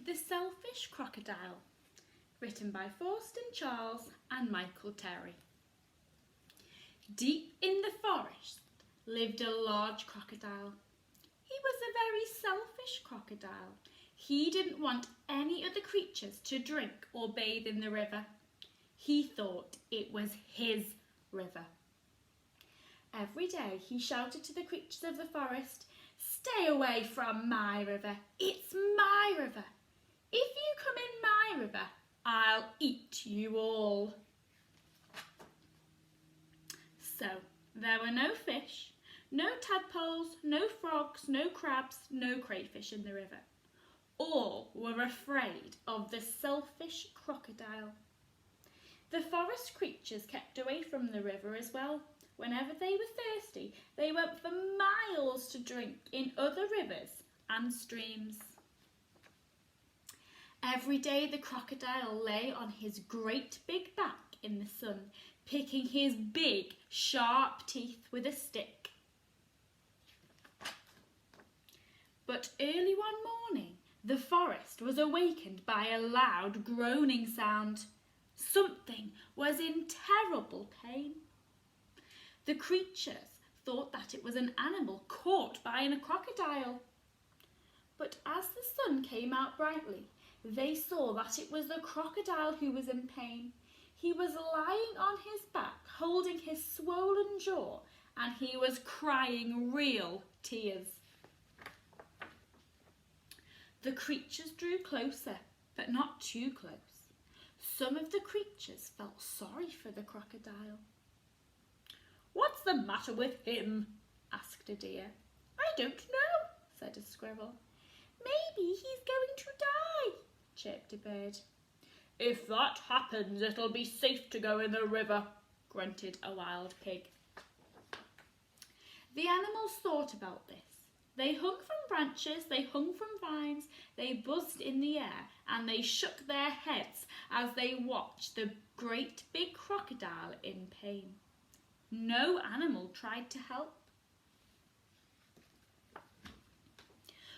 The Selfish Crocodile, written by Faustin Charles and Michael Terry. Deep in the forest lived a large crocodile. He was a very selfish crocodile. He didn't want any other creatures to drink or bathe in the river. He thought it was his river. Every day he shouted to the creatures of the forest, "Stay away from my river. It's my river. If you come in my river, I'll eat you all." So there were no fish, no tadpoles, no frogs, no crabs, no crayfish in the river. All were afraid of the selfish crocodile. The forest creatures kept away from the river as well. Whenever they were thirsty, they went for miles to drink in other rivers and streams. Every day the crocodile lay on his great big back in the sun, picking his big, sharp teeth with a stick. But early one morning, the forest was awakened by a loud groaning sound. Something was in terrible pain. The creatures thought that it was an animal caught by a crocodile. But as the sun came out brightly, they saw that it was the crocodile who was in pain. He was lying on his back, holding his swollen jaw, and he was crying real tears. The creatures drew closer, but not too close. Some of the creatures felt sorry for the crocodile. "What's the matter with him?" asked a deer. "I don't know," said a squirrel. "Maybe he's going to die," chirped a bird. "If that happens, it'll be safe to go in the river," grunted a wild pig. The animals thought about this. They hung from branches, they hung from vines, they buzzed in the air, and they shook their heads as they watched the great big crocodile in pain. No animal tried to help.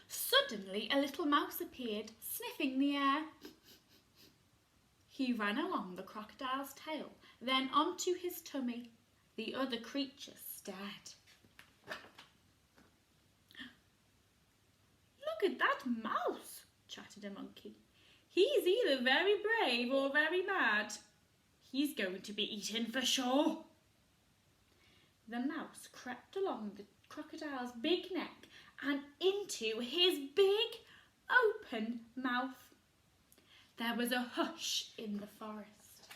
Suddenly a little mouse appeared, sniffing the air. He ran along the crocodile's tail, then onto his tummy. The other creatures stared. "Look at that mouse," chattered a monkey. "He's either very brave or very mad. He's going to be eaten for sure." The mouse crept along the crocodile's big neck and into his big open mouth. There was a hush in the forest.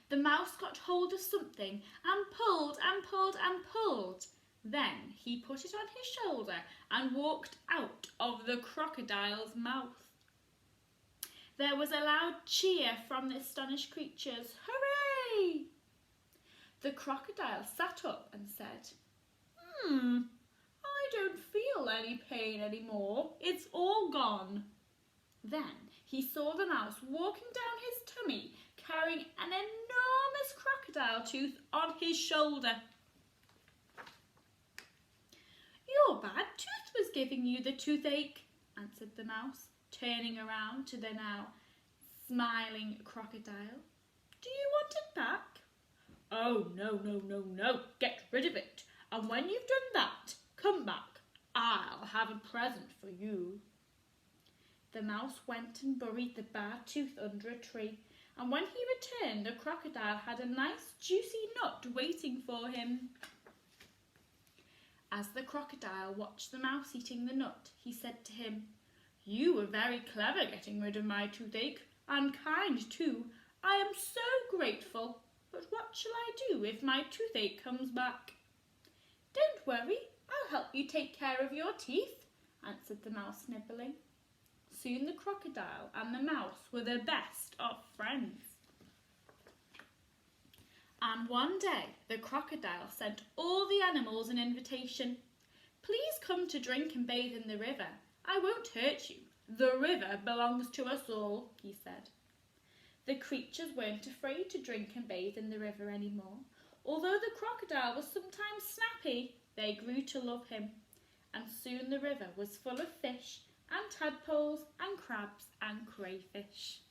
The mouse got hold of something and pulled and pulled and pulled. Then he put it on his shoulder and walked out of the crocodile's mouth. There was a loud cheer from the astonished creatures. "Hooray!" The crocodile sat up and said, "I don't feel any pain anymore. It's all gone." Then he saw the mouse walking down his tummy, carrying an enormous crocodile tooth on his shoulder. "Your bad tooth was giving you the toothache," answered the mouse, turning around to the now smiling crocodile. "Do you want it back?" "Oh, no. Get rid of it. And when you've done that, come back. I'll have a present for you." The mouse went and buried the bad tooth under a tree, and when he returned, the crocodile had a nice juicy nut waiting for him. As the crocodile watched the mouse eating the nut, he said to him, "You were very clever getting rid of my toothache, and kind too. I am so grateful. But what shall I do if my toothache comes back?" "Don't worry, I'll help you take care of your teeth," answered the mouse, nibbling. Soon the crocodile and the mouse were the best of friends. And one day the crocodile sent all the animals an invitation. "Please come to drink and bathe in the river. I won't hurt you. The river belongs to us all," he said. The creatures weren't afraid to drink and bathe in the river anymore. Although the crocodile was sometimes snappy, they grew to love him. And soon the river was full of fish and tadpoles and crabs and crayfish.